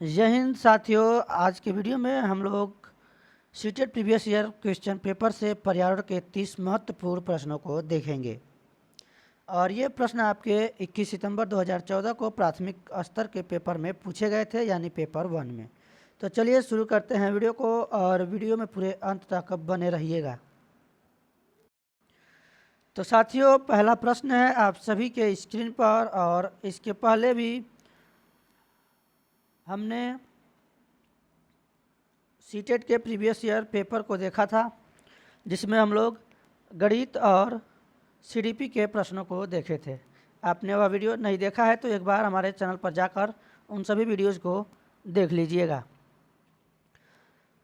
जय हिंद साथियों। आज के वीडियो में हम लोग CTET previous year question paper से पर्यावरण के 30 महत्वपूर्ण प्रश्नों को देखेंगे और ये प्रश्न आपके 21 सितंबर 2014 को प्राथमिक स्तर के पेपर में पूछे गए थे, यानी पेपर 1 में। तो चलिए शुरू करते हैं वीडियो को और वीडियो में पूरे अंत तक बने रहिएगा। तो साथियों, पहला प्रश्न है आप सभी के स्क्रीन पर, और इसके पहले भी हमने सीटेट के प्रीवियस ईयर पेपर को देखा था, जिसमें हम लोग गणित और सीडीपी के प्रश्नों को देखे थे। आपने वह वीडियो नहीं देखा है तो एक बार हमारे चैनल पर जाकर उन सभी वीडियोज़ को देख लीजिएगा।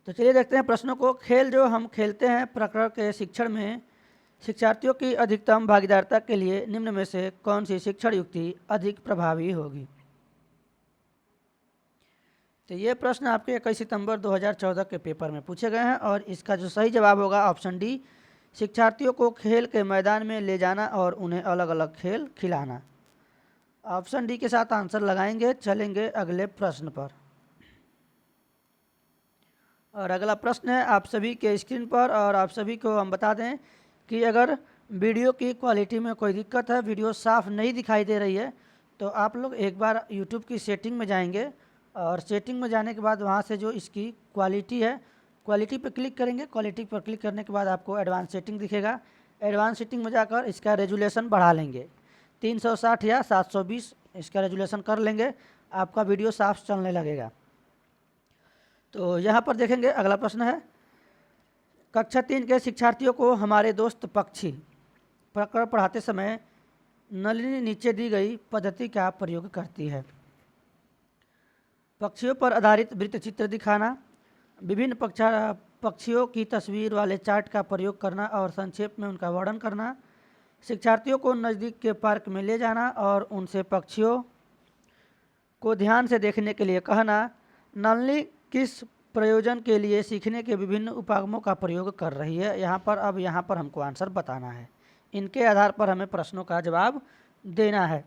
तो चलिए देखते हैं प्रश्नों को। खेल जो हम खेलते हैं प्रकृति के शिक्षण में शिक्षार्थियों की अधिकतम भागीदारिता के लिए निम्न में से कौन सी शिक्षण युक्ति अधिक प्रभावी होगी? तो ये प्रश्न आपके 21 सितंबर 2014 के पेपर में पूछे गए हैं और इसका जो सही जवाब होगा ऑप्शन डी, शिक्षार्थियों को खेल के मैदान में ले जाना और उन्हें अलग अलग खेल खिलाना। ऑप्शन डी के साथ आंसर लगाएंगे। चलेंगे अगले प्रश्न पर, और अगला प्रश्न है आप सभी के स्क्रीन पर। और आप सभी को हम बता दें कि अगर वीडियो की क्वालिटी में कोई दिक्कत है, वीडियो साफ नहीं दिखाई दे रही है, तो आप लोग एक बार यूट्यूब की सेटिंग में जाएंगे और सेटिंग में जाने के बाद वहाँ से जो इसकी क्वालिटी है, क्वालिटी पर क्लिक करेंगे। क्वालिटी पर क्लिक करने के बाद आपको एडवांस सेटिंग दिखेगा। एडवांस सेटिंग में जाकर इसका रेजुलेशन बढ़ा लेंगे, 360 या 720 इसका रेजुलेशन कर लेंगे, आपका वीडियो साफ चलने लगेगा। तो यहाँ पर देखेंगे अगला प्रश्न है, कक्षा 3 के शिक्षार्थियों को हमारे दोस्त पक्षी प्रकरण पढ़ाते समय नलिनी नीचे दी गई पद्धति का प्रयोग करती है? पक्षियों पर आधारित वृत्त चित्र दिखाना, विभिन्न पक्षियों की तस्वीर वाले चार्ट का प्रयोग करना और संक्षेप में उनका वर्णन करना, शिक्षार्थियों को नज़दीक के पार्क में ले जाना और उनसे पक्षियों को ध्यान से देखने के लिए कहना। नलिनी किस प्रयोजन के लिए सीखने के विभिन्न उपागमों का प्रयोग कर रही है? यहाँ पर हमको आंसर बताना है। इनके आधार पर हमें प्रश्नों का जवाब देना है।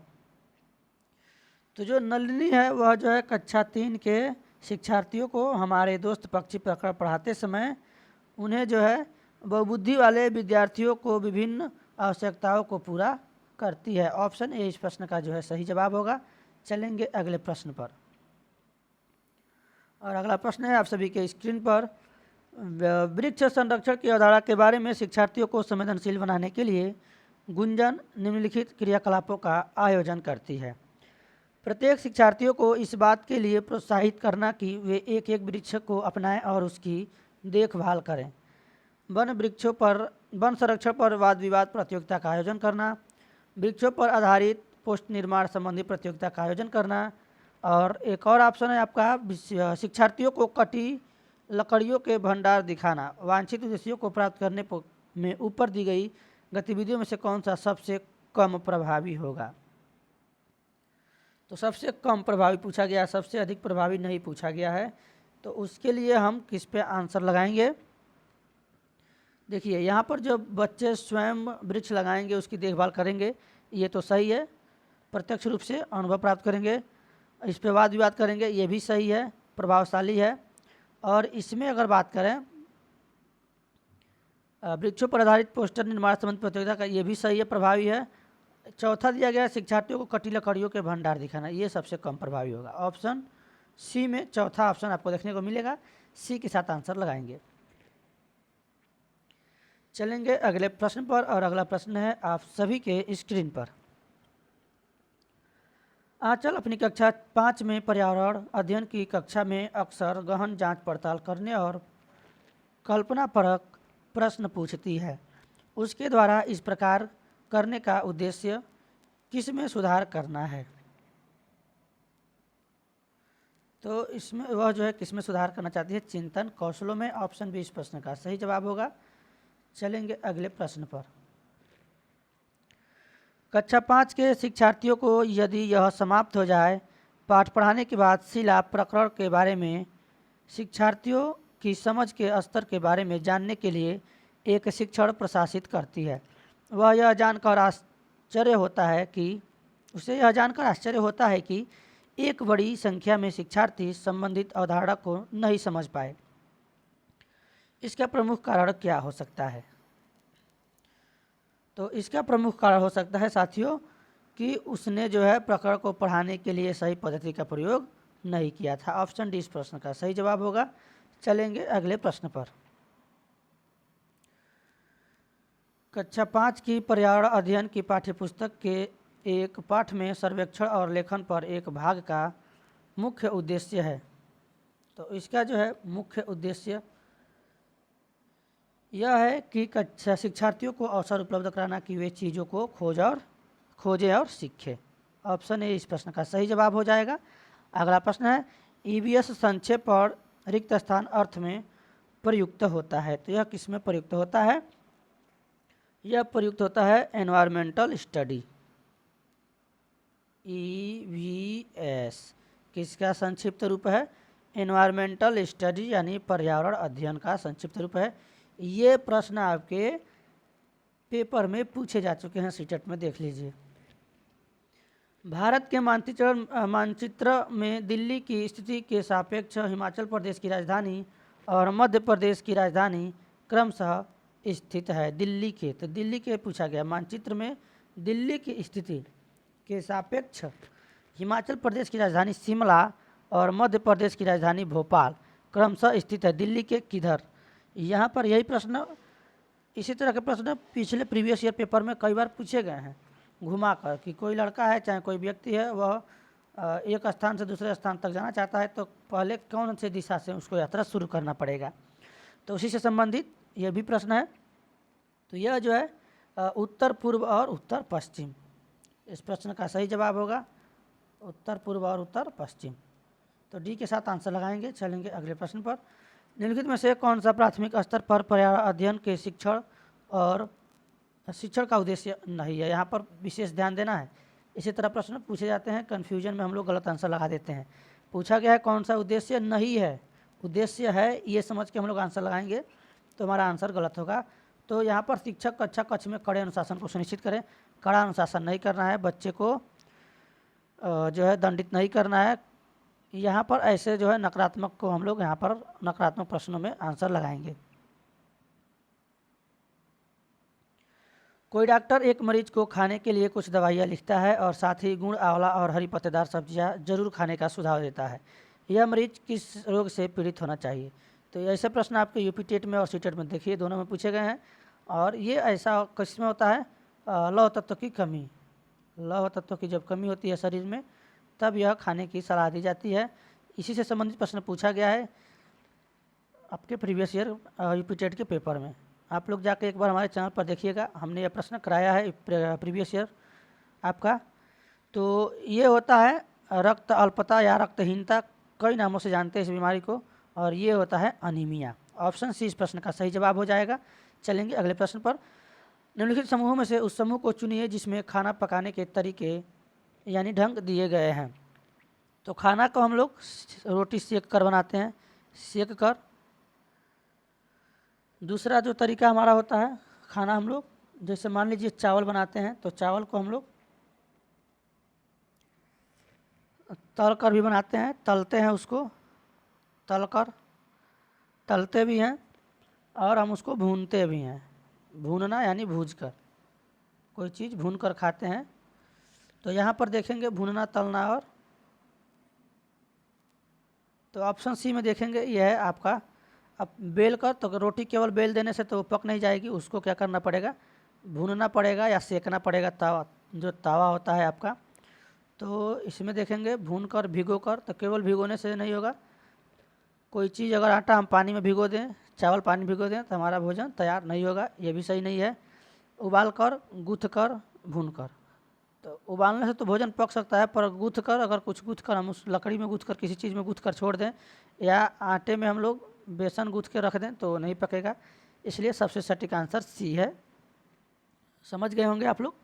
तो जो नलिनी है वह जो है कक्षा 3 के शिक्षार्थियों को हमारे दोस्त पक्षी प्रकरण पढ़ाते समय उन्हें जो है बहुबुद्धि वाले विद्यार्थियों को विभिन्न आवश्यकताओं को पूरा करती है। ऑप्शन ए इस प्रश्न का जो है सही जवाब होगा। चलेंगे अगले प्रश्न पर, और अगला प्रश्न है आप सभी के स्क्रीन पर, वृक्ष संरक्षण की अवधारणा के बारे में शिक्षार्थियों को संवेदनशील बनाने के लिए गुंजन निम्नलिखित क्रियाकलापों का आयोजन करती है। प्रत्येक शिक्षार्थियों को इस बात के लिए प्रोत्साहित करना कि वे एक एक वृक्ष को अपनाएं और उसकी देखभाल करें। वन संरक्षण पर वाद विवाद प्रतियोगिता का आयोजन करना, वृक्षों पर आधारित पोस्ट निर्माण संबंधी प्रतियोगिता का आयोजन करना, और एक और ऑप्शन है आपका, शिक्षार्थियों को कटी लकड़ियों के भंडार दिखाना। वांछित उद्देश्यों को प्राप्त करने में ऊपर दी गई गतिविधियों में से कौन सा सबसे कम प्रभावी होगा? तो सबसे कम प्रभावी पूछा गया, सबसे अधिक प्रभावी नहीं पूछा गया है। तो उसके लिए हम किस पे आंसर लगाएंगे? देखिए यहाँ पर जो बच्चे स्वयं वृक्ष लगाएंगे उसकी देखभाल करेंगे, ये तो सही है। प्रत्यक्ष रूप से अनुभव प्राप्त करेंगे, इस पे वाद विवाद करेंगे, ये भी सही है, प्रभावशाली है। और इसमें अगर बात करें वृक्षों पर आधारित पोस्टर निर्माण संबंधी प्रतियोगिता का, ये भी सही है, प्रभावी है। चौथा दिया गया शिक्षार्थियों को कटी लकड़ियों के भंडार दिखाना, ये सबसे कम प्रभावी होगा। ऑप्शन सी में चौथा ऑप्शन आपको देखने को मिलेगा, सी के साथ आंसर लगाएंगे। चलेंगे अगले प्रश्न पर, और अगला प्रश्न है आप सभी के स्क्रीन पर। आंचल अपनी कक्षा 5 में पर्यावरण अध्ययन की कक्षा में अक्सर गहन जांच पड़ताल करने और कल्पनापरक प्रश्न पूछती है। उसके द्वारा इस प्रकार करने का उद्देश्य किस में सुधार करना है? तो इसमें वह जो है किस में सुधार करना चाहती है? चिंतन कौशलों में। ऑप्शन बी इस प्रश्न का सही जवाब होगा। चलेंगे अगले प्रश्न पर। कक्षा 5 के शिक्षार्थियों को यदि यह समाप्त हो जाए, पाठ पढ़ाने के बाद शिला प्रकरण के बारे में शिक्षार्थियों की समझ के स्तर के बारे में जानने के लिए एक शिक्षण प्रशासित करती है। वह यह जानकर आश्चर्य होता है कि एक बड़ी संख्या में शिक्षार्थी संबंधित अवधारणा को नहीं समझ पाए। इसका प्रमुख कारण क्या हो सकता है? तो इसका प्रमुख कारण हो सकता है साथियों कि उसने जो है प्रकरण को पढ़ाने के लिए सही पद्धति का प्रयोग नहीं किया था। ऑप्शन डी इस प्रश्न का सही जवाब होगा। चलेंगे अगले प्रश्न पर। कक्षा 5 की पर्यावरण अध्ययन की पाठ्यपुस्तक के एक पाठ में सर्वेक्षण और लेखन पर एक भाग का मुख्य उद्देश्य है। तो इसका जो है मुख्य उद्देश्य यह है कि कक्षा शिक्षार्थियों को अवसर उपलब्ध कराना कि वे चीज़ों को खोजें और सीखें। ऑप्शन ए इस प्रश्न का सही जवाब हो जाएगा। अगला प्रश्न है ईवीएस संक्षेप और रिक्त स्थान अर्थ में प्रयुक्त होता है। तो यह किस में प्रयुक्त होता है? यह प्रयुक्त होता है एनवायरमेंटल स्टडी। ईवीएस किसका संक्षिप्त रूप है? एनवायरमेंटल स्टडी यानी पर्यावरण अध्ययन का संक्षिप्त रूप है। ये प्रश्न आपके पेपर में पूछे जा चुके हैं, सीटेट में देख लीजिए। भारत के मानचित्र में दिल्ली की स्थिति के सापेक्ष हिमाचल प्रदेश की राजधानी और मध्य प्रदेश की राजधानी क्रमशः स्थित है। दिल्ली के पूछा गया मानचित्र में दिल्ली की स्थिति के सापेक्ष हिमाचल प्रदेश की राजधानी शिमला और मध्य प्रदेश की राजधानी भोपाल क्रमशः स्थित है। दिल्ली के किधर? यहाँ पर यही प्रश्न, इसी तरह के प्रश्न पिछले प्रीवियस ईयर पेपर में कई बार पूछे गए हैं घुमा कर कि कोई लड़का है चाहे कोई व्यक्ति है वह एक स्थान से दूसरे स्थान तक जाना चाहता है तो पहले कौन से दिशा से उसको यात्रा शुरू करना पड़ेगा। तो उसी से संबंधित यह भी प्रश्न है। तो यह जो है उत्तर पूर्व और उत्तर पश्चिम, इस प्रश्न का सही जवाब होगा उत्तर पूर्व और उत्तर पश्चिम। तो डी के साथ आंसर लगाएंगे। चलेंगे अगले प्रश्न पर। निम्नलिखित में से कौन सा प्राथमिक स्तर पर पर्यावरण अध्ययन के शिक्षण का उद्देश्य नहीं है? यहाँ पर विशेष ध्यान देना है। इसी तरह प्रश्न पूछे जाते हैं, कन्फ्यूजन में हम लोग गलत आंसर लगा देते हैं। पूछा गया है कौन सा उद्देश्य नहीं है, उद्देश्य है ये समझ के हम लोग आंसर लगाएंगे तो हमारा आंसर गलत होगा। तो यहाँ पर शिक्षक कक्षा कक्ष में कड़े अनुशासन को सुनिश्चित करें। कड़ा अनुशासन नहीं करना है, बच्चे को जो है दंडित नहीं करना है। यहाँ पर ऐसे जो है नकारात्मक को हम लोग यहाँ पर नकारात्मक प्रश्नों में आंसर लगाएंगे। कोई डॉक्टर एक मरीज को खाने के लिए कुछ दवाइयाँ लिखता है और साथ ही गुड़, आंवला और हरी पत्तेदार सब्जियाँ जरूर खाने का सुझाव देता है। यह मरीज किस रोग से पीड़ित होना चाहिए? तो ऐसे प्रश्न आपके यूपी टेट में और सीटेट में देखिए दोनों में पूछे गए हैं। और ये ऐसा किसमें होता है? लौह तत्व की कमी, लौह तत्व की जब कमी होती है शरीर में तब यह खाने की सलाह दी जाती है। इसी से संबंधित प्रश्न पूछा गया है आपके प्रीवियस ईयर यूपी टेट के पेपर में। आप लोग जाके एक बार हमारे चैनल पर देखिएगा, हमने यह प्रश्न कराया है प्रीवियस ईयर आपका। तो ये होता है रक्त अल्पता या रक्तहीनता, कई नामों से जानते हैं इस बीमारी को, और ये होता है अनीमिया। ऑप्शन सी इस प्रश्न का सही जवाब हो जाएगा। चलेंगे अगले प्रश्न पर। निम्नलिखित समूहों में से उस समूह को चुनिए जिसमें खाना पकाने के तरीके यानी ढंग दिए गए हैं। तो खाना को हम लोग रोटी सेक कर बनाते हैं, सेक कर। दूसरा जो तरीका हमारा होता है खाना, हम लोग जैसे मान लीजिए चावल बनाते हैं तो चावल को हम लोग तल कर भी बनाते हैं, तलते हैं, उसको तल कर तलते भी हैं और हम उसको भूनते भी हैं। भूनना यानी भूज कर, कोई चीज़ भून कर खाते हैं। तो यहाँ पर देखेंगे भूनना, तलना, और तो ऑप्शन सी में देखेंगे यह है आपका। अब बेल कर, तो रोटी केवल बेल देने से तो पक नहीं जाएगी, उसको क्या करना पड़ेगा? भूनना पड़ेगा या सेकना पड़ेगा। तावा, जो तावा होता है आपका, तो इसमें देखेंगे भून कर, भिगो कर। तो केवल भिगोने से नहीं होगा, कोई चीज़ अगर आटा हम पानी में भिगो दें, चावल पानी भिगो दें तो हमारा भोजन तैयार नहीं होगा, ये भी सही नहीं है। उबाल कर, गूँथ कर, भून कर। तो उबालने से तो भोजन पक सकता है, पर गूँथ कर, अगर कुछ गूँथ कर हम उस लकड़ी में गूँथ कर, किसी चीज़ में गूँथ कर छोड़ दें या आटे में हम लोग बेसन गूँथ के रख दें तो नहीं पकेगा। इसलिए सबसे सटीक आंसर सी है। समझ गए होंगे आप लोग।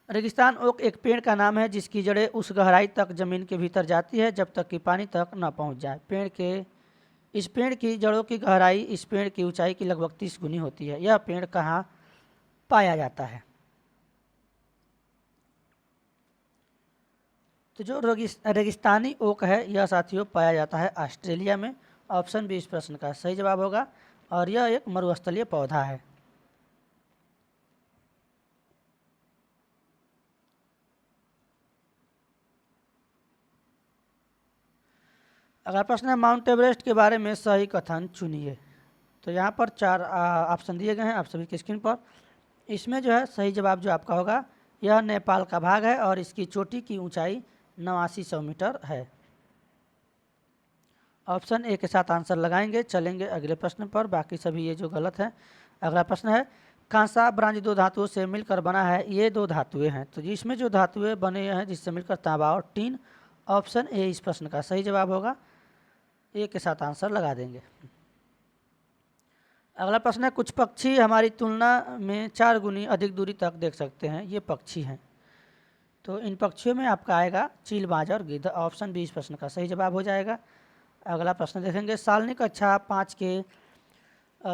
रेगिस्तान ओक एक पेड़ का नाम है जिसकी जड़ें उस गहराई तक जमीन के भीतर जाती है जब तक कि पानी तक न पहुंच जाए। इस पेड़ की जड़ों की गहराई इस पेड़ की ऊंचाई की लगभग 30 गुनी होती है। यह पेड़ कहाँ पाया जाता है? तो जो रेगिस्तानी ओक है यह साथियों पाया जाता है ऑस्ट्रेलिया में। ऑप्शन बी इस प्रश्न का सही जवाब होगा और यह एक मरुस्थलीय पौधा है। अगला प्रश्न है माउंट एवरेस्ट के बारे में सही कथन चुनिए। तो यहाँ पर 4 ऑप्शन दिए गए हैं आप सभी की स्क्रीन पर। इसमें जो है सही जवाब जो आपका होगा यह नेपाल का भाग है और इसकी चोटी की ऊंचाई 8900 मीटर है। ऑप्शन ए के साथ आंसर लगाएंगे। चलेंगे अगले प्रश्न पर, बाकी सभी ये जो गलत है। अगला प्रश्न है कांसा ब्रांज दो धातुओं से मिलकर बना है। ये दो धातुएं हैं, तो जिसमें जो धातुएं बने हैं जिससे मिलकर तांबा और टीन। ऑप्शन ए इस प्रश्न का सही जवाब होगा। ए के साथ आंसर लगा देंगे। अगला प्रश्न है कुछ पक्षी हमारी तुलना में 4 गुनी अधिक दूरी तक देख सकते हैं। ये पक्षी हैं, तो इन पक्षियों में आपका आएगा चील, बाज और गिद्ध। ऑप्शन बी इस प्रश्न का सही जवाब हो जाएगा। अगला प्रश्न देखेंगे सालनी कक्षा 5 के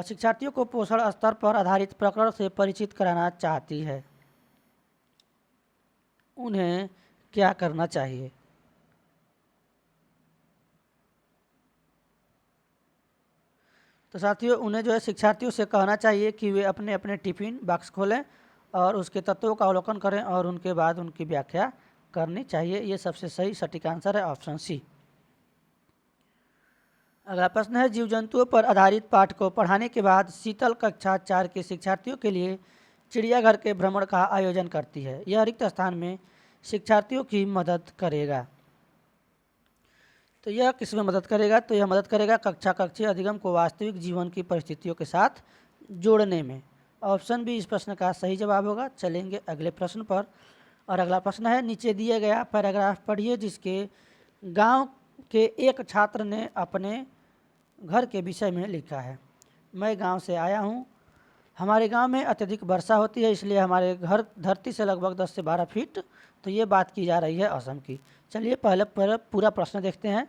शिक्षार्थियों को पोषण स्तर पर आधारित प्रकरण से परिचित कराना चाहती है, उन्हें क्या करना चाहिए। तो साथियों उन्हें जो है शिक्षार्थियों से कहना चाहिए कि वे अपने अपने टिफिन बॉक्स खोलें और उसके तत्वों का अवलोकन करें और उनके बाद उनकी व्याख्या करनी चाहिए। ये सबसे सही सटीक आंसर है, ऑप्शन सी। अगला प्रश्न है जीव जंतुओं पर आधारित पाठ को पढ़ाने के बाद शीतल कक्षा 4 के शिक्षार्थियों के लिए चिड़ियाघर के भ्रमण का आयोजन करती है। यह रिक्त स्थान में शिक्षार्थियों की मदद करेगा। तो यह किस में मदद करेगा? तो यह मदद करेगा कक्षा कक्षीय अधिगम को वास्तविक जीवन की परिस्थितियों के साथ जोड़ने में। ऑप्शन बी इस प्रश्न का सही जवाब होगा। चलेंगे अगले प्रश्न पर, और अगला प्रश्न है नीचे दिए गया पैराग्राफ पढ़िए जिसके गांव के एक छात्र ने अपने घर के विषय में लिखा है। मैं गांव से आया हूं, हमारे गांव में अत्यधिक वर्षा होती है, इसलिए हमारे घर धरती से लगभग 10 से 12 फीट। तो ये बात की जा रही है असम की। चलिए पहले पूरा प्रश्न देखते हैं।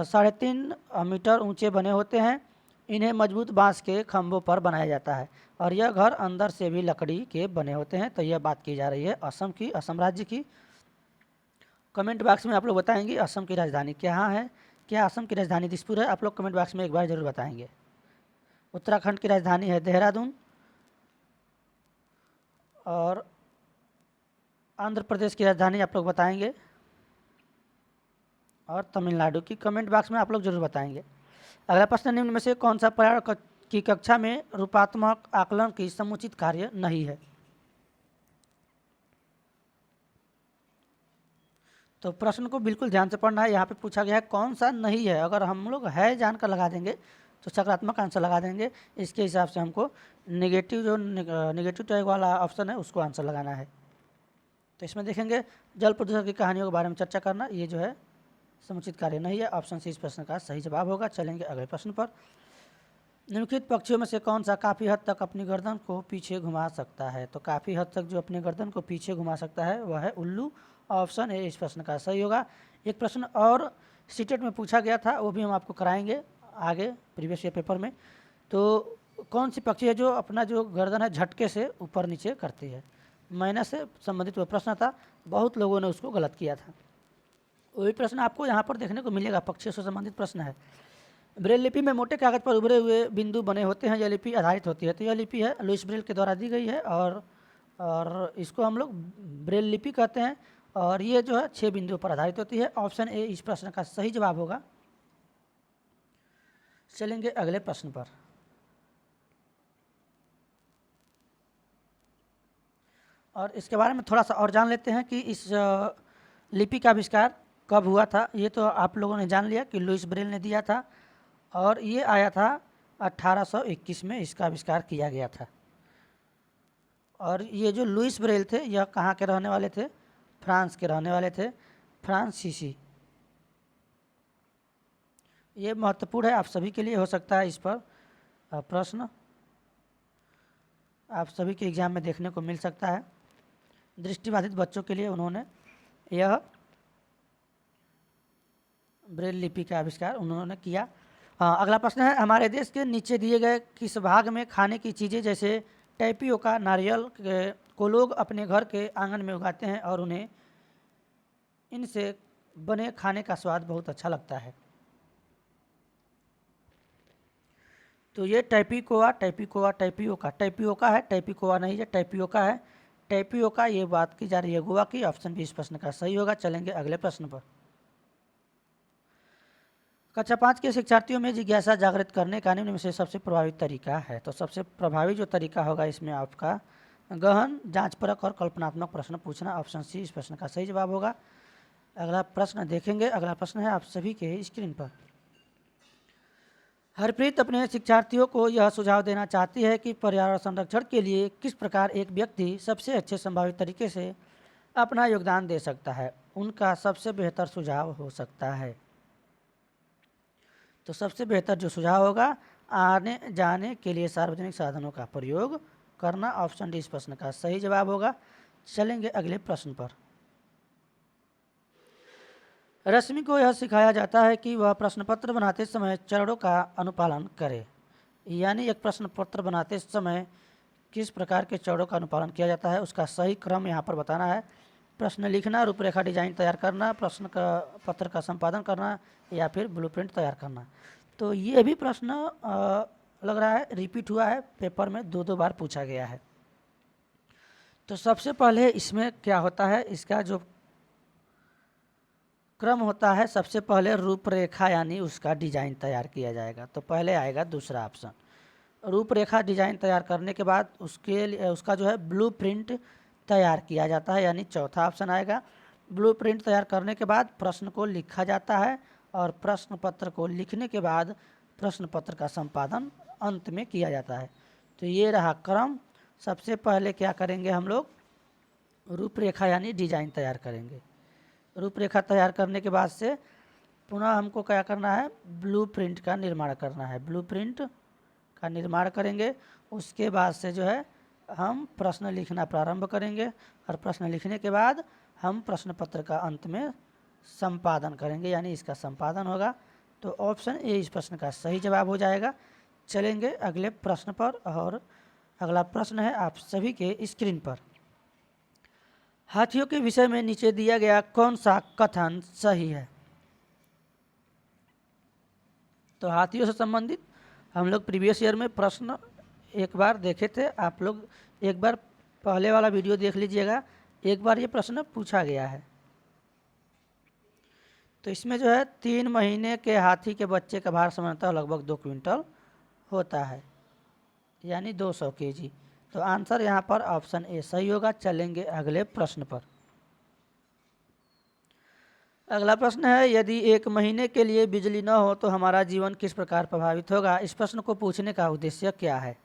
3.5 मीटर ऊंचे बने होते हैं, इन्हें मजबूत बांस के खंभों पर बनाया जाता है और यह घर अंदर से भी लकड़ी के बने होते हैं। तो यह बात की जा रही है असम की, असम राज्य की। कमेंट बॉक्स में आप लोग बताएंगे असम की राजधानी क्या है। क्या असम की राजधानी दिसपुर है? आप लोग कमेंट बॉक्स में एक बार जरूर बताएंगे। उत्तराखंड की राजधानी है देहरादून, और आंध्र प्रदेश की राजधानी आप लोग बताएंगे, और तमिलनाडु की। कमेंट बॉक्स में आप लोग जरूर बताएंगे। अगला प्रश्न निम्न में से कौन सा पर्यावरण की कक्षा में रूपात्मक आकलन की समुचित कार्य नहीं है? तो प्रश्न को बिल्कुल ध्यान से पढ़ना है। यहाँ पे पूछा गया है कौन सा नहीं है। अगर हम लोग है जानकर लगा देंगे तो सकारात्मक आंसर लगा देंगे। इसके हिसाब से हमको नेगेटिव जो नेगेटिव टैग वाला ऑप्शन है उसको आंसर लगाना है। तो इसमें देखेंगे जल प्रदूषण की कहानियों के बारे में चर्चा करना, ये जो है समुचित कार्य नहीं है। ऑप्शन सी इस प्रश्न का सही जवाब होगा। चलेंगे अगले प्रश्न पर। निम्नलिखित पक्षियों में से कौन सा काफ़ी हद तक अपनी गर्दन को पीछे घुमा सकता है? तो काफ़ी हद तक जो अपनी गर्दन को पीछे घुमा सकता है वह है उल्लू। ऑप्शन ए इस प्रश्न का सही होगा। एक प्रश्न और सीटेट में पूछा गया था, वो भी हम आपको कराएंगे आगे प्रीवियस ईयर पेपर में। तो कौन सी पक्षी है जो अपना जो गर्दन है झटके से ऊपर नीचे करती है? मैना से संबंधित वह प्रश्न था, बहुत लोगों ने उसको गलत किया था। वही प्रश्न आपको यहाँ पर देखने को मिलेगा, पक्षियों से संबंधित प्रश्न है। ब्रेल लिपि में मोटे कागज पर उभरे हुए बिंदु बने होते हैं, यह लिपि आधारित होती है। तो यह लिपि है लुइस ब्रेल के द्वारा दी गई है, और इसको हम लोग ब्रेल लिपि कहते हैं, और ये जो है 6 बिंदुओं पर आधारित होती है। ऑप्शन ए इस प्रश्न का सही जवाब होगा। चलेंगे अगले प्रश्न पर। और इसके बारे में थोड़ा सा और जान लेते हैं कि इस लिपि का आविष्कार कब हुआ था। ये तो आप लोगों ने जान लिया कि लुइस ब्रेल ने दिया था, और ये आया था 1821 में इसका आविष्कार किया गया था। और ये जो लुइस ब्रेल थे यह कहाँ के रहने वाले थे? फ्रांस के रहने वाले थे, फ्रांसीसी। ये महत्वपूर्ण है आप सभी के लिए, हो सकता है इस पर प्रश्न आप सभी के एग्जाम में देखने को मिल सकता है। दृष्टिबाधित बच्चों के लिए उन्होंने यह ब्रेल लिपि का आविष्कार उन्होंने किया। अगला प्रश्न है हमारे देश के नीचे दिए गए किस भाग में खाने की चीज़ें जैसे टैपियोका, नारियल को लोग अपने घर के आंगन में उगाते हैं और उन्हें इनसे बने खाने का स्वाद बहुत अच्छा लगता है। तो ये टैपिकोआ टैपिकोआ टैपियोका टैपियोका है, टैपिकोआ नहीं है, टैपियोका है। टैपियोका ये बात की जा रही है गोवा की। ऑप्शन बी इस प्रश्न का सही होगा। चलेंगे अगले प्रश्न पर। कक्षा 5 के शिक्षार्थियों में जिज्ञासा जागृत करने का निम्न में से सबसे प्रभावी तरीका है। तो सबसे प्रभावी जो तरीका होगा इसमें आपका गहन जांचपरक और कल्पनात्मक प्रश्न पूछना। ऑप्शन सी इस प्रश्न का सही जवाब होगा। अगला प्रश्न देखेंगे। अगला प्रश्न है आप सभी के स्क्रीन पर। हरप्रीत अपने शिक्षार्थियों को यह सुझाव देना चाहती है कि पर्यावरण संरक्षण के लिए किस प्रकार एक व्यक्ति सबसे अच्छे संभावित तरीके से अपना योगदान दे सकता है। उनका सबसे बेहतर सुझाव हो सकता है। तो सबसे बेहतर जो सुझाव होगा, आने जाने के लिए सार्वजनिक साधनों का प्रयोग करना। ऑप्शन डी इस प्रश्न का सही जवाब होगा। चलेंगे अगले प्रश्न पर। रश्मि को यह सिखाया जाता है कि वह प्रश्न पत्र बनाते समय चरणों का अनुपालन करे। यानी एक प्रश्न पत्र बनाते समय किस प्रकार के चरणों का अनुपालन किया जाता है, उसका सही क्रम यहाँ पर बताना है। प्रश्न लिखना, रूपरेखा डिजाइन तैयार करना, प्रश्न का पत्र का संपादन करना या फिर ब्लूप्रिंट तैयार करना। तो ये भी प्रश्न लग रहा है रिपीट हुआ है, पेपर में 2-2 बार पूछा गया है। तो सबसे पहले इसमें क्या होता है, इसका जो क्रम होता है, सबसे पहले रूपरेखा यानी उसका डिजाइन तैयार किया जाएगा। तो पहले आएगा दूसरा ऑप्शन। रूपरेखा डिजाइन तैयार करने के बाद उसका जो है ब्लूप्रिंट तैयार किया जाता है, यानी चौथा ऑप्शन आएगा। ब्लूप्रिंट तैयार करने के बाद प्रश्न को लिखा जाता है और प्रश्न पत्र को लिखने के बाद प्रश्न पत्र का संपादन अंत में किया जाता है। तो ये रहा क्रम। सबसे पहले क्या करेंगे हम लोग, रूपरेखा यानी डिजाइन तैयार करेंगे। रूपरेखा तैयार करने के बाद से पुनः हमको क्या करना है, ब्लूप्रिंट का निर्माण करना है। ब्लूप्रिंट का निर्माण करेंगे। उसके बाद से जो है हम प्रश्न लिखना प्रारंभ करेंगे और प्रश्न लिखने के बाद हम प्रश्न पत्र का अंत में संपादन करेंगे, यानी इसका संपादन होगा। तो ऑप्शन ए इस प्रश्न का सही जवाब हो जाएगा। चलेंगे अगले प्रश्न पर और अगला प्रश्न है आप सभी के स्क्रीन पर। हाथियों के विषय में नीचे दिया गया कौन सा कथन सही है। तो हाथियों से संबंधित हम लोग प्रीवियस ईयर में प्रश्न एक बार देखे थे। आप लोग एक बार पहले वाला वीडियो देख लीजिएगा, एक बार ये प्रश्न पूछा गया है। तो इसमें जो है 3 महीने के हाथी के बच्चे का भार सामान्यतः लगभग 2 क्विंटल होता है, यानी 200 केजी। तो आंसर यहाँ पर ऑप्शन ए सही होगा। चलेंगे अगले प्रश्न पर। अगला प्रश्न है, यदि 1 महीने के लिए बिजली न हो तो हमारा जीवन किस प्रकार प्रभावित होगा। इस प्रश्न को पूछने का उद्देश्य क्या है।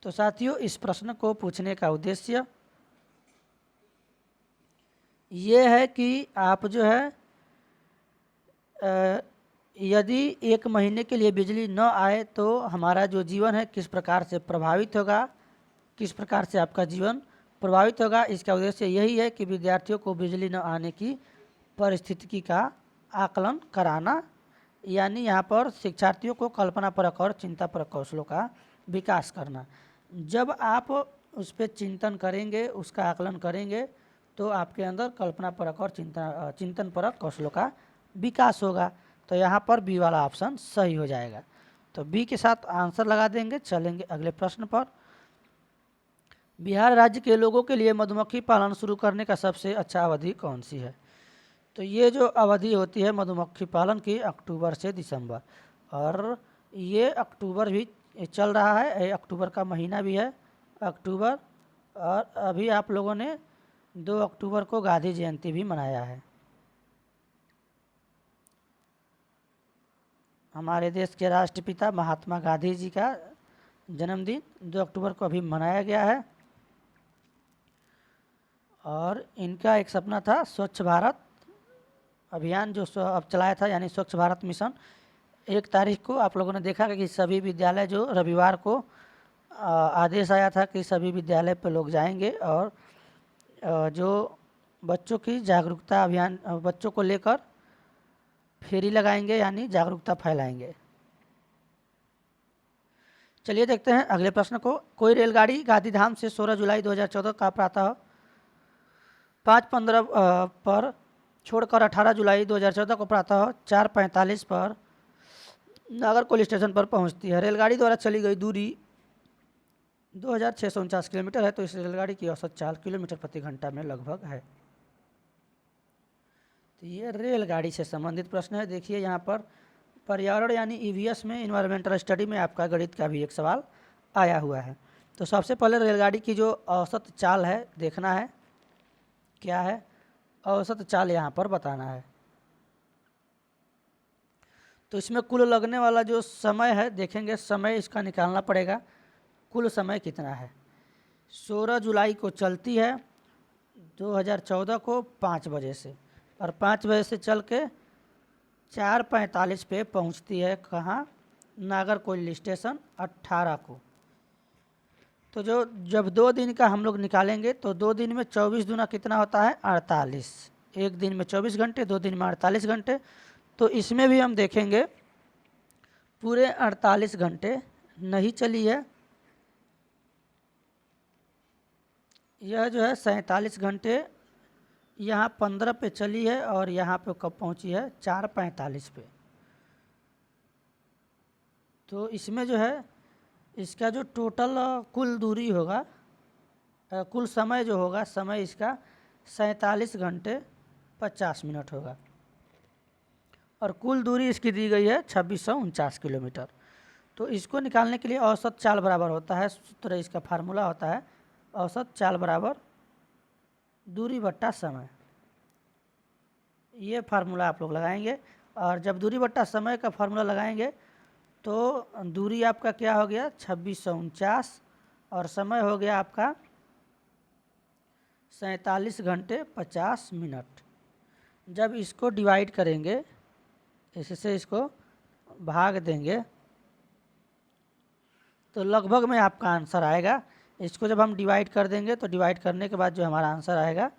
तो साथियों, इस प्रश्न को पूछने का उद्देश्य ये है कि आप जो है यदि 1 महीने के लिए बिजली न आए तो हमारा जो जीवन है किस प्रकार से प्रभावित होगा, किस प्रकार से आपका जीवन प्रभावित होगा। इसका उद्देश्य यही है कि विद्यार्थियों को बिजली न आने की परिस्थिति का आकलन कराना, यानी यहाँ पर शिक्षार्थियों को कल्पनापरक और चिंतापरक कौशलों का विकास करना। जब आप उस पर चिंतन करेंगे, उसका आकलन करेंगे, तो आपके अंदर कल्पनापरक और चिंतनपरक कौशलों का विकास होगा। तो यहाँ पर बी वाला ऑप्शन सही हो जाएगा। तो बी के साथ आंसर लगा देंगे। चलेंगे अगले प्रश्न पर। बिहार राज्य के लोगों के लिए मधुमक्खी पालन शुरू करने का सबसे अच्छा अवधि कौन सी है। तो ये जो अवधि होती है मधुमक्खी पालन की, अक्टूबर से दिसंबर, और ये अक्टूबर भी चल रहा है, अक्टूबर का महीना भी है अक्टूबर। और अभी आप लोगों ने 2 अक्टूबर को गांधी जयंती भी मनाया है। हमारे देश के राष्ट्रपिता महात्मा गांधी जी का जन्मदिन 2 अक्टूबर को अभी मनाया गया है। और इनका एक सपना था स्वच्छ भारत अभियान जो अब चलाया था, यानी स्वच्छ भारत मिशन। 1 तारीख को आप लोगों ने देखा कि सभी विद्यालय, जो रविवार को आदेश आया था कि सभी विद्यालय पर लोग जाएंगे और जो बच्चों की जागरूकता अभियान, बच्चों को लेकर फेरी लगाएंगे, यानी जागरूकता फैलाएंगे। चलिए देखते हैं अगले प्रश्न को। कोई रेलगाड़ी गांधीधाम से 16 जुलाई 2014 का प्रातः 5:15 पर छोड़कर 18 जुलाई 2014 को प्रातः 4:45 पर नागरकोइल स्टेशन पर पहुंचती है। रेलगाड़ी द्वारा चली गई दूरी 2649 किलोमीटर है। तो इस रेलगाड़ी की औसत चाल किलोमीटर प्रति घंटा में लगभग है। तो ये रेलगाड़ी से संबंधित प्रश्न है। देखिए यहाँ पर पर्यावरण यानी ईवीएस में, इन्वायरमेंटल स्टडी में आपका गणित का भी एक सवाल आया हुआ है। तो सबसे पहले रेलगाड़ी की जो औसत चाल है देखना है, क्या है औसत चाल यहाँ पर बताना है। तो इसमें कुल लगने वाला जो समय है देखेंगे, समय इसका निकालना पड़ेगा। कुल समय कितना है? 16 जुलाई को चलती है 2014 को 5 बजे से, और 5 बजे से चल के 4:45 पे पहुंचती है कहाँ? नागरकोइल स्टेशन 18 को। तो जब 2 दिन का हम लोग निकालेंगे तो 2 दिन में 24 दूना कितना होता है? 48। एक दिन में 24 घंटे, 2 दिन में 48 घंटे। तो इसमें भी हम देखेंगे पूरे 48 घंटे नहीं चली है। यह जो है 47 घंटे यहाँ 15 पे चली है, और यहाँ पे कब पहुँची है? 4:45 पे। तो इसमें जो है इसका जो टोटल कुल दूरी होगा, कुल समय जो होगा, समय इसका 47 घंटे 50 मिनट होगा, और कुल दूरी इसकी दी गई है 2649 किलोमीटर। तो इसको निकालने के लिए औसत चाल बराबर होता है, सूत्र इसका फार्मूला होता है औसत चाल बराबर दूरी बट्टा समय। ये फार्मूला आप लोग लगाएंगे, और जब दूरी बट्टा समय का फार्मूला लगाएंगे तो दूरी आपका क्या हो गया? 2649, और समय हो गया आपका 47 घंटे 50 मिनट। जब इसको डिवाइड करेंगे, इससे इसको भाग देंगे, तो लगभग में आपका आंसर आएगा। इसको जब हम डिवाइड कर देंगे तो डिवाइड करने के बाद जो हमारा आंसर आएगा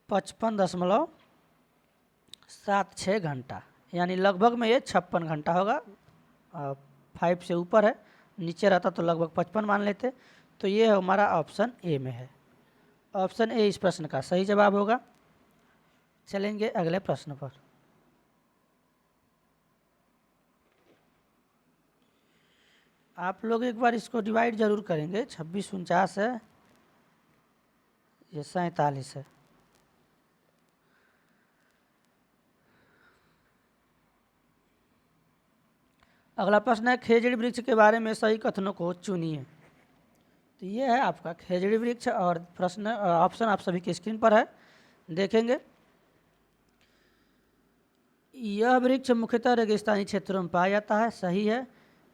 55.76 घंटा, यानी लगभग में ये 56 घंटा होगा। 5 से ऊपर है, नीचे रहता तो लगभग 55 मान लेते। तो ये हमारा ऑप्शन ए में है। ऑप्शन ए इस प्रश्न का सही जवाब होगा। चलेंगे अगले प्रश्न पर। आप लोग एक बार इसको डिवाइड जरूर करेंगे। 2649 है, ये 47 है। अगला प्रश्न है खेजड़ी वृक्ष के बारे में सही कथनों को चुनिए। तो ये है आपका खेजड़ी वृक्ष, और प्रश्न ऑप्शन आप सभी की स्क्रीन पर है, देखेंगे। यह वृक्ष मुख्यतः रेगिस्तानी क्षेत्रों में पाया जाता है, सही है।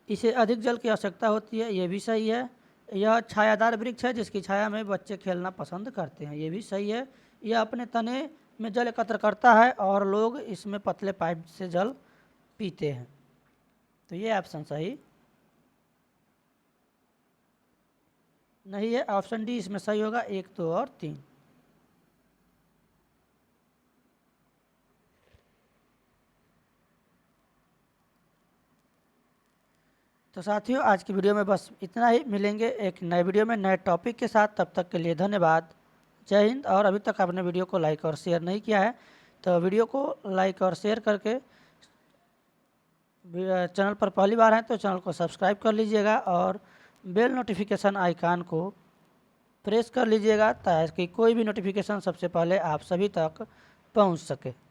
इसे अधिक जल की आवश्यकता होती है, ये भी सही है। यह छायादार वृक्ष है जिसकी छाया में बच्चे खेलना पसंद करते हैं, ये भी सही है। यह अपने तने में जल एकत्र करता है और लोग इसमें पतले पाइप से जल पीते हैं। तो ये ऑप्शन सही नहीं है। ऑप्शन डी इसमें सही होगा, 1, 2 और 3। तो साथियों आज की वीडियो में बस इतना ही। मिलेंगे एक नए वीडियो में नए टॉपिक के साथ, तब तक के लिए धन्यवाद। जय हिंद। और अभी तक आपने वीडियो को लाइक और शेयर नहीं किया है तो वीडियो को लाइक और शेयर करके, चैनल पर पहली बार हैं तो चैनल को सब्सक्राइब कर लीजिएगा, और बेल नोटिफिकेशन आइकान को प्रेस कर लीजिएगा ताकि कोई भी नोटिफिकेशन सबसे पहले आप सभी तक पहुंच सके।